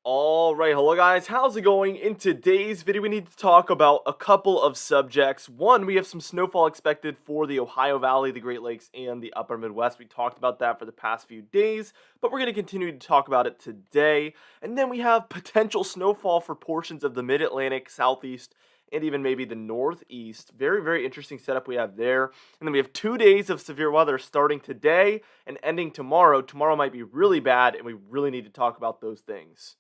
Alright, hello guys, how's it going? In today's video, we need to talk about a couple of subjects. One, we have some snowfall expected for the Ohio Valley, the Great Lakes, and the Upper Midwest. We talked about that for the past few days, but we're going to continue to talk about it today. And then we have potential snowfall for portions of the Mid-Atlantic, Southeast, and even maybe the Northeast. Very, very interesting setup we have there. And then we have 2 days of severe weather starting today and ending tomorrow. Tomorrow might be really bad, and we really need to talk about those things.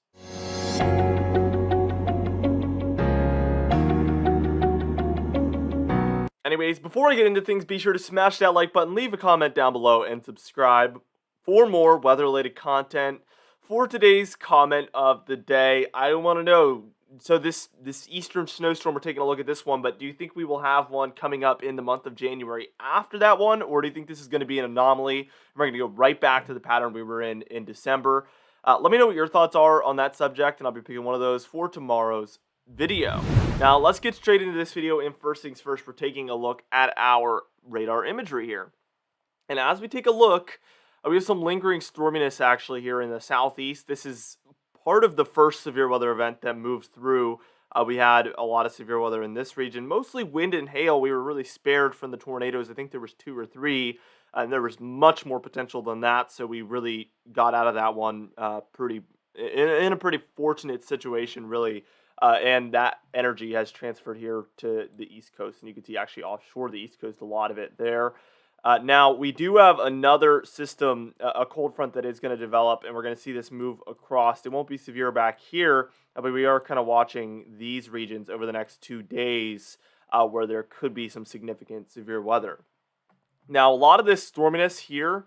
Anyways, before I get into things, be sure to smash that like button, leave a comment down below, and subscribe for more weather-related content. For today's comment of the day, I want to know, so this eastern snowstorm, we're taking a look at this one, but do you think we will have one coming up in the month of January after that one, or do you think this is going to be an anomaly? We're going to go right back to the pattern we were in December. Let me know what your thoughts are on that subject, and I'll be picking one of those for tomorrow's video. Now, let's get straight into this video, and first things first, we're taking a look at our radar imagery here. And as we take a look, we have some lingering storminess actually here in the southeast. This is part of the first severe weather event that moved through. We had a lot of severe weather in this region, mostly wind and hail. We were really spared from the tornadoes. I think there was 2 or 3, and there was much more potential than that, so we really got out of that one in a pretty fortunate situation, really. And that energy has transferred here to the East Coast, and you can see actually offshore the East Coast, a lot of it there. Now, we do have another system, a cold front that is going to develop, and we're going to see this move across. It won't be severe back here, but we are kind of watching these regions over the next 2 days where there could be some significant severe weather. Now, a lot of this storminess here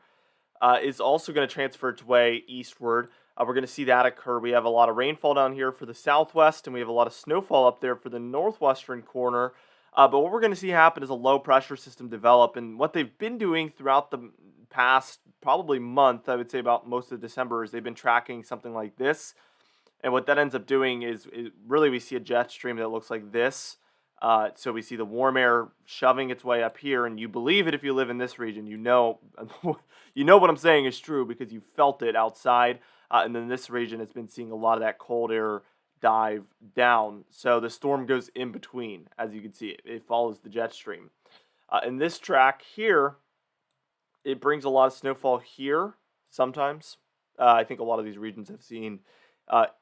is also going to transfer its way eastward. We're going to see that occur. We have a lot of rainfall down here for the southwest, and we have a lot of snowfall up there for the northwestern corner. But what we're going to see happen is a low pressure system develop, and what they've been doing throughout the past probably month, I would say about most of December, is they've been tracking something like this. And what that ends up doing is really we see a jet stream that looks like this. So we see the warm air shoving its way up here, and you believe it if you live in this region. You know, you know what I'm saying is true because you felt it outside. And then this region has been seeing a lot of that cold air dive down. So the storm goes in between, as you can see. It follows the jet stream. In this track here, it brings a lot of snowfall here sometimes. I think a lot of these regions have seen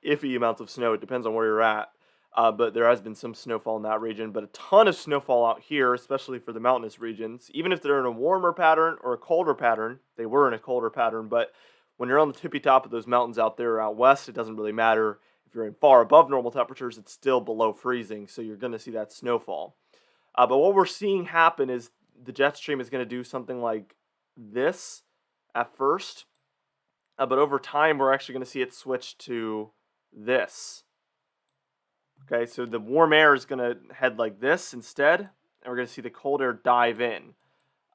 iffy amounts of snow. It depends on where you're at. But there has been some snowfall in that region, but a ton of snowfall out here, especially for the mountainous regions. Even if they're in a warmer pattern or a colder pattern, they were in a colder pattern, but when you're on the tippy top of those mountains out there out west, it doesn't really matter. If you're in far above normal temperatures, it's still below freezing, so you're going to see that snowfall. But what we're seeing happen is the jet stream is going to do something like this at first, but over time, we're actually going to see it switch to this. Okay, so the warm air is going to head like this instead, and we're going to see the cold air dive in.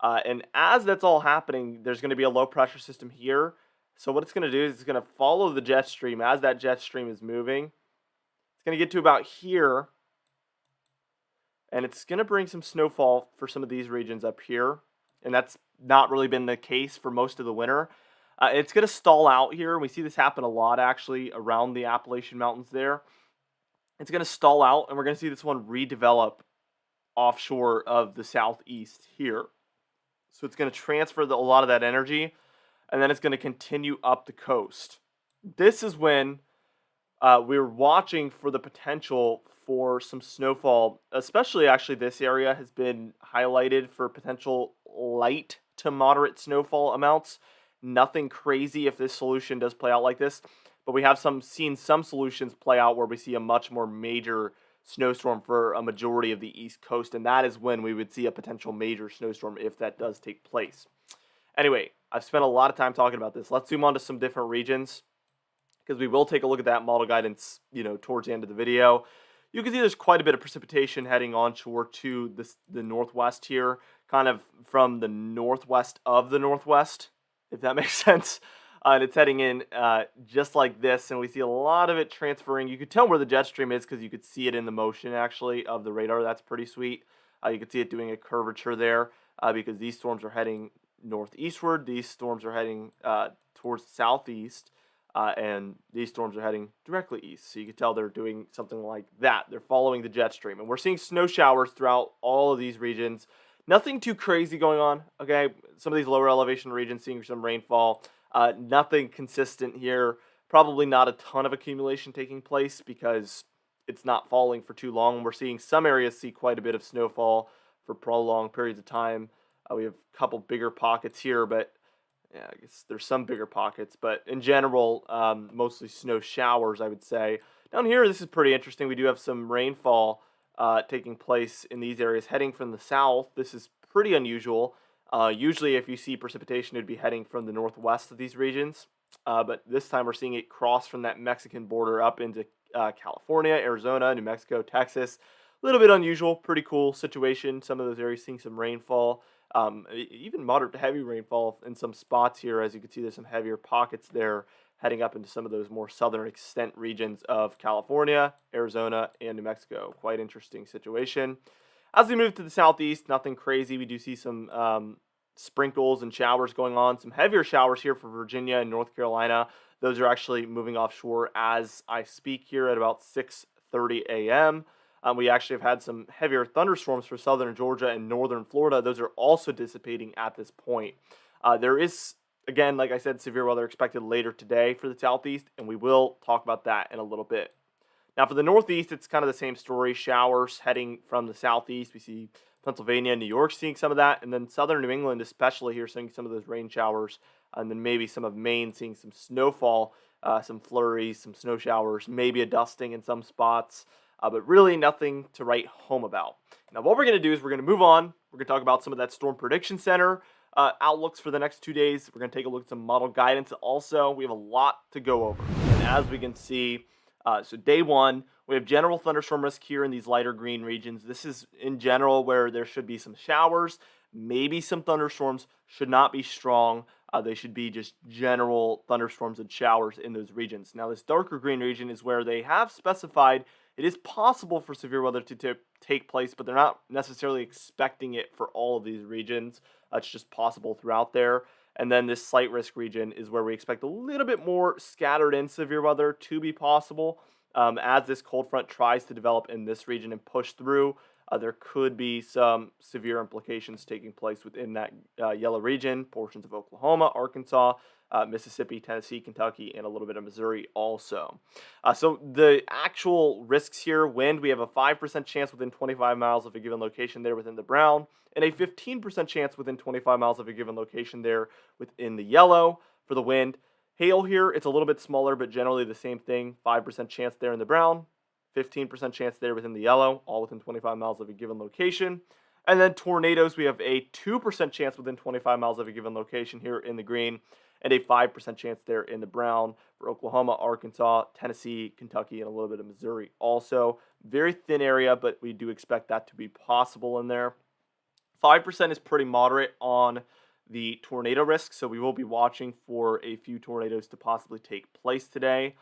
And as that's all happening, there's going to be a low pressure system here. So what it's going to do is it's going to follow the jet stream as that jet stream is moving. It's going to get to about here, and it's going to bring some snowfall for some of these regions up here, and that's not really been the case for most of the winter. It's going to stall out here, and we see this happen a lot actually around the Appalachian Mountains there. It's going to stall out, and we're going to see this one redevelop offshore of the southeast here. So it's going to transfer a lot of that energy, and then it's going to continue up the coast. This is when we're watching for the potential for some snowfall, especially actually this area has been highlighted for potential light to moderate snowfall amounts. Nothing crazy if this solution does play out like this, but we have seen some solutions play out where we see a much more major snowstorm for a majority of the East Coast, and that is when we would see a potential major snowstorm if that does take place. Anyway, I've spent a lot of time talking about this. Let's zoom on to some different regions because we will take a look at that model guidance, towards the end of the video. You can see there's quite a bit of precipitation heading onshore to the northwest here, kind of from the northwest of the northwest, if that makes sense. And it's heading in just like this, and we see a lot of it transferring. You could tell where the jet stream is because you could see it in the motion, actually, of the radar. That's pretty sweet. You could see it doing a curvature there because these storms are heading northeastward. These storms are heading towards the southeast. and these storms are heading directly east. So you can tell they're doing something like that. They're following the jet stream. And we're seeing snow showers throughout all of these regions. Nothing too crazy going on, okay? Some of these lower elevation regions seeing some rainfall. Nothing consistent here. Probably not a ton of accumulation taking place because it's not falling for too long. We're seeing some areas see quite a bit of snowfall for prolonged periods of time. We have a couple bigger pockets here, but yeah, I guess there's some bigger pockets, but in general, mostly snow showers, I would say. Down here, this is pretty interesting. We do have some rainfall taking place in these areas heading from the south. This is pretty unusual. Usually, if you see precipitation, it would be heading from the northwest of these regions. But this time, we're seeing it cross from that Mexican border up into California, Arizona, New Mexico, Texas. A little bit unusual, pretty cool situation. Some of those areas seeing some rainfall. Even moderate to heavy rainfall in some spots here. As you can see, there's some heavier pockets there heading up into some of those more southern extent regions of California, Arizona, and New Mexico. Quite interesting situation. As we move to the southeast, nothing crazy. We do see some sprinkles and showers going on. Some heavier showers here for Virginia and North Carolina. Those are actually moving offshore as I speak here at about 6:30 a.m. We actually have had some heavier thunderstorms for southern Georgia and northern Florida. Those are also dissipating at this point. There is, again, like I said, severe weather expected later today for the southeast, and we will talk about that in a little bit. Now, for the northeast, it's kind of the same story. Showers heading from the southeast. We see Pennsylvania and New York seeing some of that, and then southern New England, especially here, seeing some of those rain showers, and then maybe some of Maine seeing some snowfall, some flurries, some snow showers, maybe a dusting in some spots. But really nothing to write home about. Now, what we're going to do is we're going to move on. We're going to talk about some of that Storm Prediction Center outlooks for the next 2 days. We're going to take a look at some model guidance also. We have a lot to go over. And as we can see, so day one, we have general thunderstorm risk here in these lighter green regions. This is in general where there should be some showers, maybe some thunderstorms, should not be strong. They should be just general thunderstorms and showers in those regions. Now, this darker green region is where they have specified it is possible for severe weather to take place, but they're not necessarily expecting it for all of these regions. It's just possible throughout there. And then this slight risk region is where we expect a little bit more scattered in severe weather to be possible. As this cold front tries to develop in this region and push through, there could be some severe implications taking place within that yellow region, portions of Oklahoma, Arkansas, Mississippi, Tennessee, Kentucky, and a little bit of Missouri also. So the actual risks here, wind, we have a 5% chance within 25 miles of a given location there within the brown, and a 15% chance within 25 miles of a given location there within the yellow for the wind. Hail here, it's a little bit smaller, but generally the same thing, 5% chance there in the brown, 15% chance there within the yellow, all within 25 miles of a given location. And then tornadoes, we have a 2% chance within 25 miles of a given location here in the green, and a 5% chance there in the brown for Oklahoma, Arkansas, Tennessee, Kentucky, and a little bit of Missouri also. Very thin area, but we do expect that to be possible in there. 5% is pretty moderate on the tornado risk, so we will be watching for a few tornadoes to possibly take place today.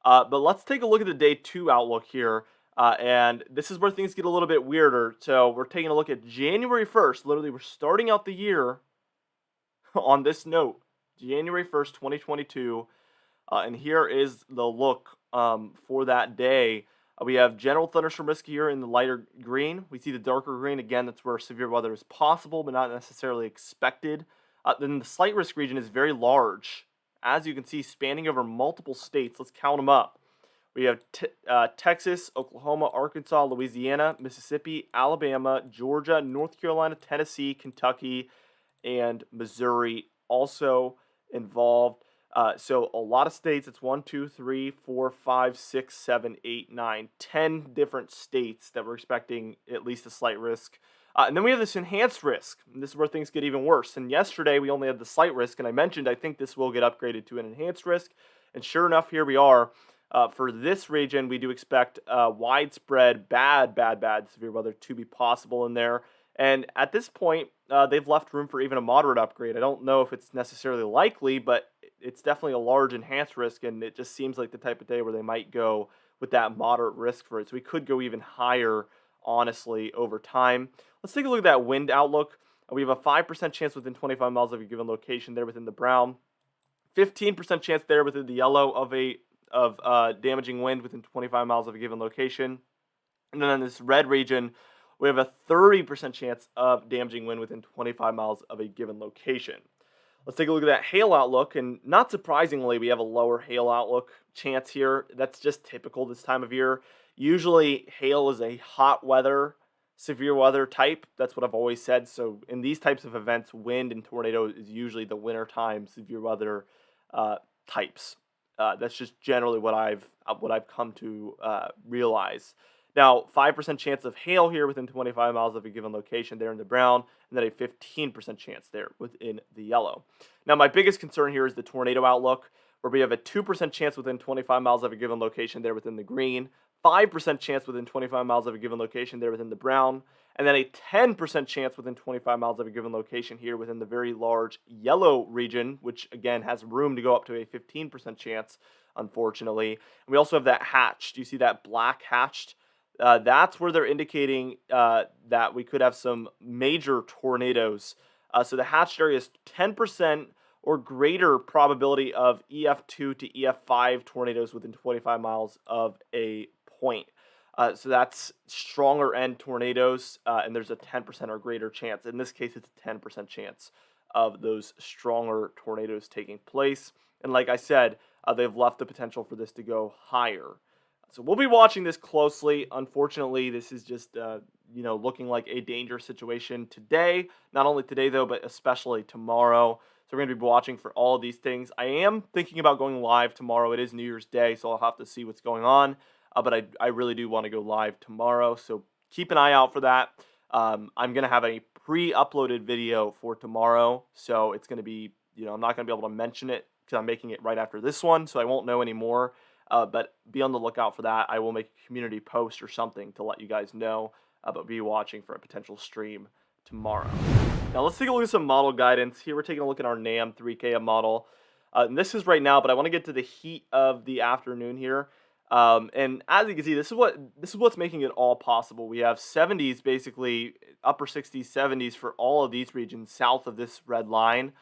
But let's take a look at the day 2 outlook here. And this is where things get a little bit weirder. So we're taking a look at January 1st. Literally, we're starting out the year on this note. January 1st, 2022. And here is the look for that day. We have general thunderstorm risk here in the lighter green. We see the darker green. Again, that's where severe weather is possible, but not necessarily expected. Then the slight risk region is very large. As you can see, spanning over multiple states. Let's count them up. We have Texas, Oklahoma, Arkansas, Louisiana, Mississippi, Alabama, Georgia, North Carolina, Tennessee, Kentucky, and Missouri also involved. So a lot of states. It's 1, 2, 3, 4, 5, 6, 7, 8, 9, 10 different states that we're expecting at least a slight risk. And then we have this enhanced risk. And this is where things get even worse. And yesterday we only had the slight risk, and I mentioned I think this will get upgraded to an enhanced risk. And sure enough, here we are. For this region, we do expect widespread bad severe weather to be possible in there. And at this point, they've left room for even a moderate upgrade. I don't know if it's necessarily likely, but it's definitely a large enhanced risk, and it just seems like the type of day where they might go with that moderate risk for it. So we could go even higher, honestly, over time. Let's take a look at that wind outlook. We have a 5% chance within 25 miles of a given location there within the brown, 15% chance there within the yellow of damaging wind within 25 miles of a given location. And then in this red region, we have a 30% chance of damaging wind within 25 miles of a given location. Let's take a look at that hail outlook, and not surprisingly, we have a lower hail outlook chance here. That's just typical this time of year. Usually, hail is a hot weather, severe weather type. That's what I've always said. So, in these types of events, wind and tornado is usually the wintertime severe weather types. That's just generally what I've come to realize. Now, 5% chance of hail here within 25 miles of a given location there in the brown, and then a 15% chance there within the yellow. Now, my biggest concern here is the tornado outlook, where we have a 2% chance within 25 miles of a given location there within the green, 5% chance within 25 miles of a given location there within the brown, and then a 10% chance within 25 miles of a given location here within the very large yellow region, which again has room to go up to a 15% chance, unfortunately. And we also have that hatched. Do you see that black hatched? That's where they're indicating that we could have some major tornadoes. So the hatched area is 10% or greater probability of EF2 to EF5 tornadoes within 25 miles of a point. So that's stronger end tornadoes, and there's a 10% or greater chance. In this case, it's a 10% chance of those stronger tornadoes taking place. And like I said, they've left the potential for this to go higher. So we'll be watching this closely. Unfortunately, this is just, looking like a dangerous situation today. Not only today, though, but especially tomorrow. So we're going to be watching for all of these things. I am thinking about going live tomorrow. It is New Year's Day, so I'll have to see what's going on. But I really do want to go live tomorrow, so keep an eye out for that. I'm going to have a pre-uploaded video for tomorrow, so it's going to be, I'm not going to be able to mention it because I'm making it right after this one, so I won't know anymore. But be on the lookout for that. I will make a community post or something to let you guys know, but be watching for a potential stream tomorrow. Now let's take a look at some model guidance. Here we're taking a look at our NAM 3KM model. And this is right now, but I want to get to the heat of the afternoon here. And as you can see, this is what's making it all possible. We have 70s, basically upper 60s, 70s for all of these regions south of this red line.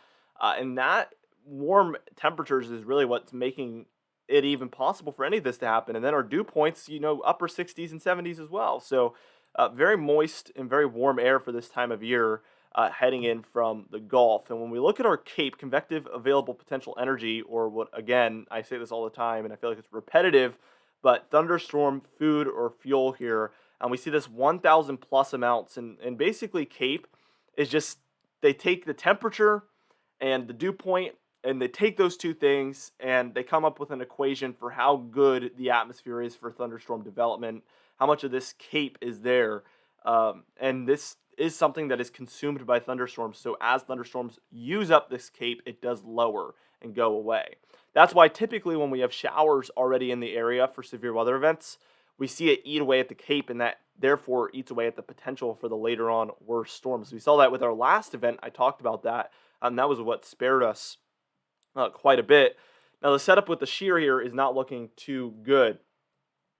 And that warm temperatures is really what's making it even possible for any of this to happen. And then our dew points, upper 60s and 70s as well. So very moist and very warm air for this time of year heading in from the Gulf. And when we look at our CAPE, convective available potential energy, or what, again, I say this all the time and I feel like it's repetitive, but thunderstorm food or fuel here, and we see this 1,000 plus amounts. And basically CAPE is just, they take the temperature and the dew point, and they take those two things and they come up with an equation for how good the atmosphere is for thunderstorm development, how much of this CAPE is there. And this is something that is consumed by thunderstorms. So as thunderstorms use up this CAPE, it does lower and go away. That's why typically when we have showers already in the area for severe weather events, we see it eat away at the CAPE, and that therefore eats away at the potential for the later on worse storms. We saw that with our last event. I talked about that. That was what spared us quite a bit. Now the setup with the shear here is not looking too good.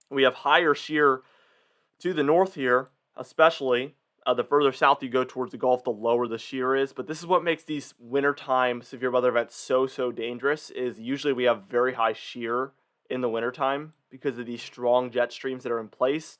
We have higher shear to the north here, especially. The further south you go towards the Gulf, the lower the shear is. But this is what makes these wintertime severe weather events so dangerous, is usually we have very high shear in the wintertime because of these strong jet streams that are in place.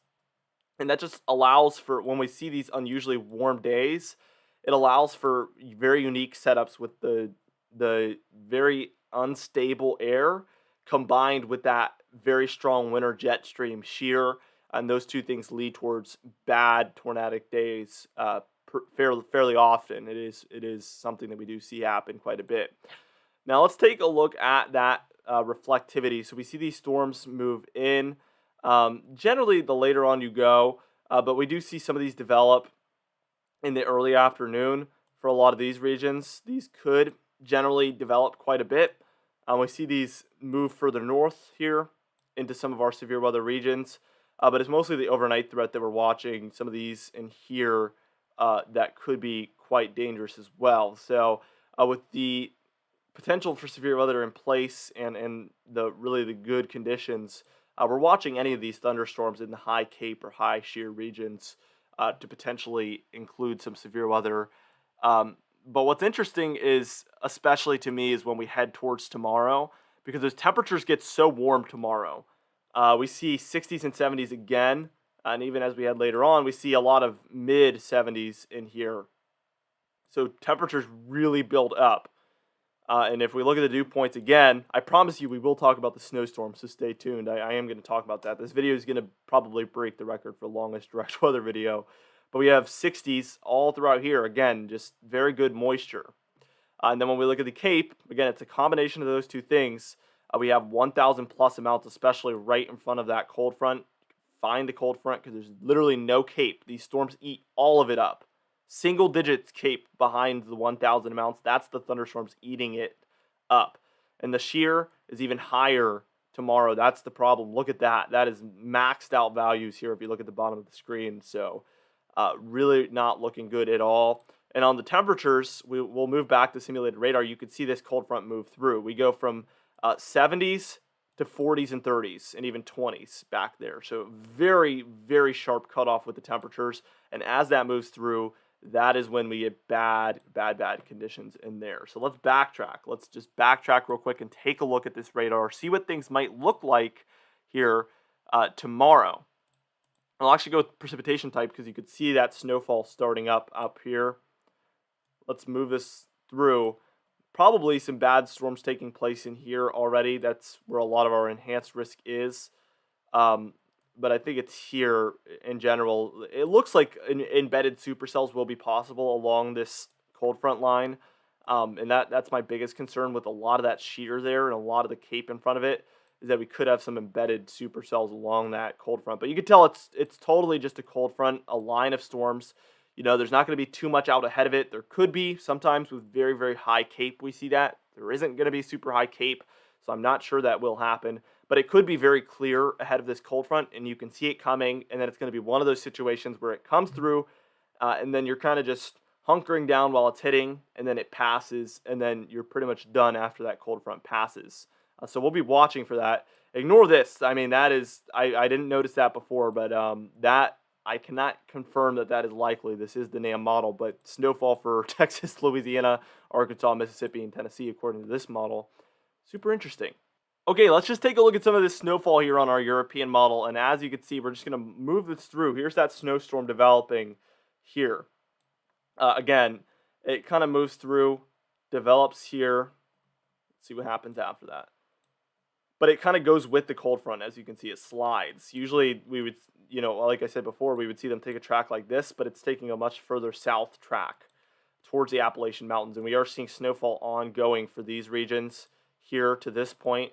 And that just allows for, when we see these unusually warm days, it allows for very unique setups with the very unstable air combined with that very strong winter jet stream shear, and those two things lead towards bad tornadic days fairly often. It is something that we do see happen quite a bit. Now let's take a look at that reflectivity. So we see these storms move in. Generally, the later on you go, but we do see some of these develop in the early afternoon for a lot of these regions. These could generally develop quite a bit. We see these move further north here into some of our severe weather regions, but it's mostly the overnight threat that we're watching. Some of these in here that could be quite dangerous as well. So with the potential for severe weather in place and the good conditions, we're watching any of these thunderstorms in the high CAPE or high shear regions to potentially include some severe weather. But what's interesting is, especially to me, is when we head towards tomorrow, because those temperatures get so warm tomorrow. We see 60s and 70s again, and even as we head later on, we see a lot of mid 70s in here. So temperatures really build up. And if we look at the dew points again, I promise you we will talk about the snowstorm, so stay tuned. I am going to talk about that. This video is going to probably break the record for longest direct weather video. But we have 60s all throughout here. Again, just very good moisture. And then when we look at the Cape, again, it's a combination of those two things. We have 1,000 plus amounts, especially right in front of that cold front. Find the cold front because there's literally no Cape. These storms eat all of it up. Single digits Cape behind the 1,000 amounts. That's the thunderstorms eating it up. And the shear is even higher tomorrow. That's the problem. Look at that. That is maxed out values here if you look at the bottom of the screen. So really not looking good at all. And on the temperatures, we'll move back to simulated radar. You can see this cold front move through. We go from 70s to 40s and 30s and even 20s back there. So very, very sharp cutoff with the temperatures. And as that moves through, that is when we get bad conditions in there. So let's backtrack. Let's just backtrack real quick and take a look at this radar, see what things might look like here tomorrow. I'll actually go with precipitation type because you could see that snowfall starting up here. Let's move this through. Probably some bad storms taking place in here already. That's where a lot of our enhanced risk is. But I think it's here in general. It looks like embedded supercells will be possible along this cold front line. And that's my biggest concern with a lot of that shear there and a lot of the Cape in front of it, is that we could have some embedded supercells along that cold front. But you can tell it's totally just a cold front, a line of storms. You know, there's not going to be too much out ahead of it. There could be sometimes with very, very high Cape we see that. There isn't going to be super high Cape, so I'm not sure that will happen. But it could be very clear ahead of this cold front, and you can see it coming, and then it's going to be one of those situations where it comes through, and then you're kind of just hunkering down while it's hitting, and then it passes, and then you're pretty much done after that cold front passes. So we'll be watching for that. Ignore this. I mean, that is, I didn't notice that before, but that, I cannot confirm that is likely. This is the NAM model, but snowfall for Texas, Louisiana, Arkansas, Mississippi, and Tennessee, according to this model. Super interesting. Okay, let's just take a look at some of this snowfall here on our European model. And as you can see, we're just going to move this through. Here's that snowstorm developing here. Again, it kind of moves through, develops here. Let's see what happens after that. But it kind of goes with the cold front. As you can see, it slides. Usually we would, you know, like I said before, we would see them take a track like this, but it's taking a much further south track towards the Appalachian Mountains. And we are seeing snowfall ongoing for these regions here to this point.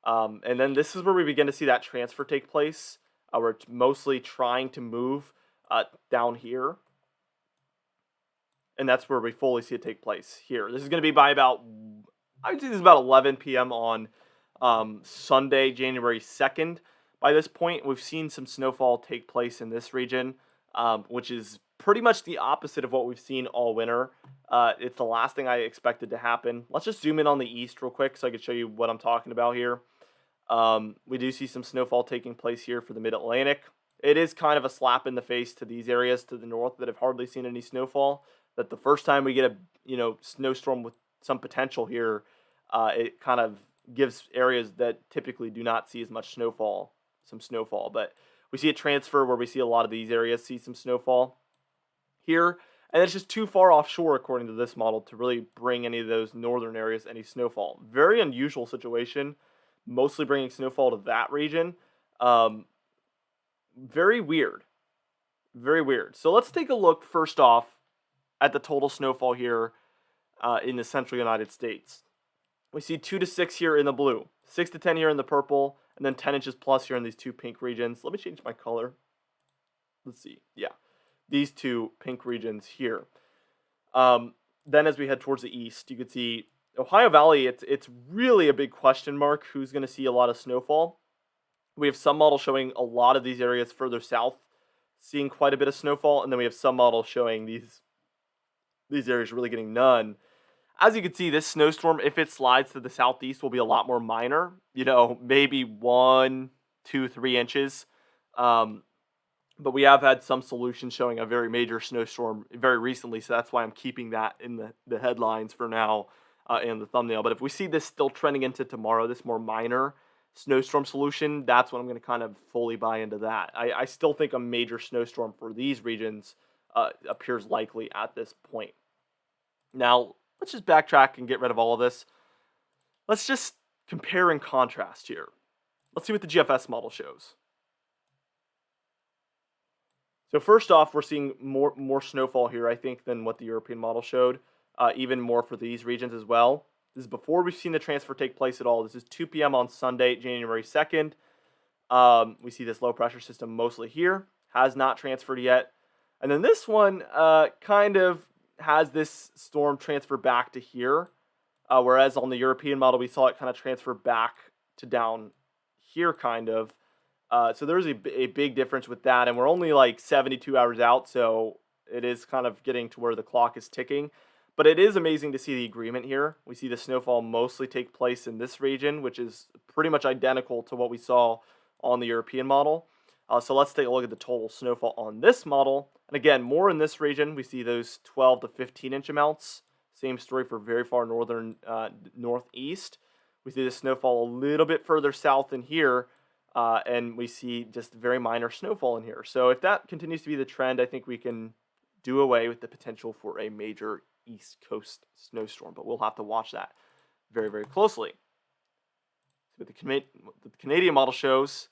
And then this is where we begin to see that transfer take place. We're mostly trying to move down here. And that's where we fully see it take place here. This is going to be by about, I would say this is about 11 p.m. on Sunday, January 2nd. By this point, we've seen some snowfall take place in this region, which is pretty much the opposite of what we've seen all winter. It's the last thing I expected to happen. Let's just zoom in on the east real quick so I can show you what I'm talking about here. We do see some snowfall taking place here for the mid-Atlantic. It is kind of a slap in the face to these areas to the north that have hardly seen any snowfall. That the first time we get a snowstorm with some potential here, it kind of gives areas that typically do not see as much snowfall some snowfall. But we see a transfer where we see a lot of these areas see some snowfall here. And it's just too far offshore, according to this model, to really bring any of those northern areas any snowfall. Very unusual situation, mostly bringing snowfall to that region. Very weird. Very weird. So let's take a look first off at the total snowfall here in the central United States. We see 2 to 6 here in the blue, 6 to 10 here in the purple, and then 10 inches plus here in these two pink regions. Let me change my color. Let's see. Yeah, these two pink regions here. Then as we head towards the east, you can see Ohio Valley, it's really a big question mark who's going to see a lot of snowfall. We have some models showing a lot of these areas further south seeing quite a bit of snowfall, and then we have some models showing these areas really getting none. As you can see, this snowstorm, if it slides to the southeast, will be a lot more minor. You know, maybe 1, 2, 3 inches. But we have had some solutions showing a very major snowstorm very recently, so that's why I'm keeping that in the headlines for now in the thumbnail. But if we see this still trending into tomorrow, this more minor snowstorm solution, that's when I'm going to kind of fully buy into that. I still think a major snowstorm for these regions appears likely at this point. Now, let's just backtrack and get rid of all of this. Let's just compare and contrast here. Let's see what the GFS model shows. So first off, we're seeing more snowfall here, I think, than what the European model showed. Even more for these regions as well. This is before we've seen the transfer take place at all. This is 2 p.m. on Sunday, January 2nd. We see this low pressure system mostly here. Has not transferred yet. And then this one kind of has this storm transfer back to here. Whereas on the European model, we saw it kind of transfer back to down here, kind of. So there's a big difference with that, and we're only like 72 hours out, so it is kind of getting to where the clock is ticking. But it is amazing to see the agreement here. We see the snowfall mostly take place in this region, which is pretty much identical to what we saw on the European model. So let's take a look at the total snowfall on this model. And again, more in this region. We see those 12 to 15 inch amounts. Same story for very far northern northeast. We see the snowfall a little bit further south in here. And we see just very minor snowfall in here. So if that continues to be the trend, I think we can do away with the potential for a major East Coast snowstorm. But we'll have to watch that very, very closely. So what the Canadian model shows,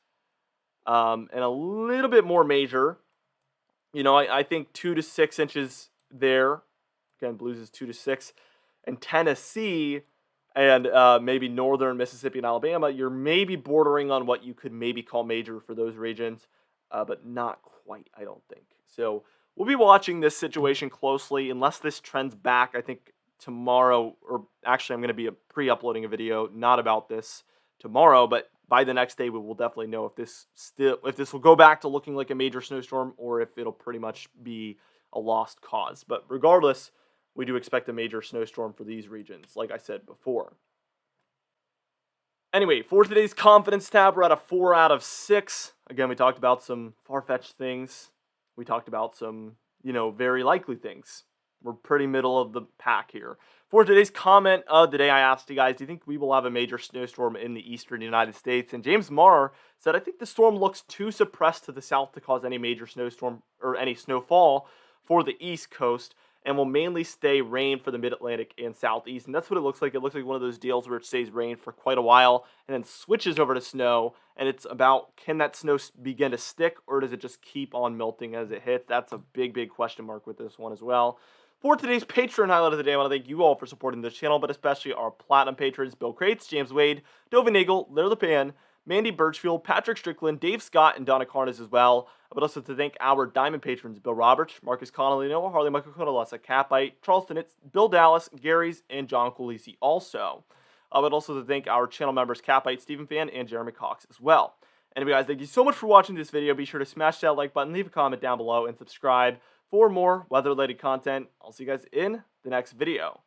and a little bit more major. You know, I think 2 to 6 inches there. Again, Blues is 2 to 6. And Tennessee and maybe northern Mississippi and Alabama, you're maybe bordering on what you could maybe call major for those regions, but not quite, I don't think. So we'll be watching this situation closely. Unless this trends back, I think tomorrow, or actually I'm going to be pre-uploading a video, not about this tomorrow, but by the next day we will definitely know if this will go back to looking like a major snowstorm or if it'll pretty much be a lost cause. But regardless, we do expect a major snowstorm for these regions, like I said before. Anyway, for today's confidence tab, we're at a 4 out of 6. Again, we talked about some far-fetched things. We talked about some, very likely things. We're pretty middle of the pack here. For today's comment of the day, I asked you guys, do you think we will have a major snowstorm in the eastern United States? And James Marr said, I think the storm looks too suppressed to the south to cause any major snowstorm or any snowfall for the East Coast, and will mainly stay rain for the mid-Atlantic and southeast. And that's what it looks like. It looks like one of those deals where it stays rain for quite a while and then switches over to snow. And it's about, can that snow begin to stick, or does it just keep on melting as it hits? That's a big, big question mark with this one as well. For today's Patreon highlight of the day, I want to thank you all for supporting this channel, but especially our Platinum patrons, Bill Crates, James Wade, Dovin Nagel, Larry LePan, Mandy Birchfield, Patrick Strickland, Dave Scott, and Donna Carnes as well. I would also like to thank our Diamond patrons, Bill Roberts, Marcus Connolly, Noah Harley, Michael Codalessa, Catbite, Charles Stinnitz, Bill Dallas, Gary's, and John Colisi also. I would also like to thank our channel members, Catbite, Stephen Fan, and Jeremy Cox as well. Anyway, guys, thank you so much for watching this video. Be sure to smash that like button, leave a comment down below, and subscribe for more weather-related content. I'll see you guys in the next video.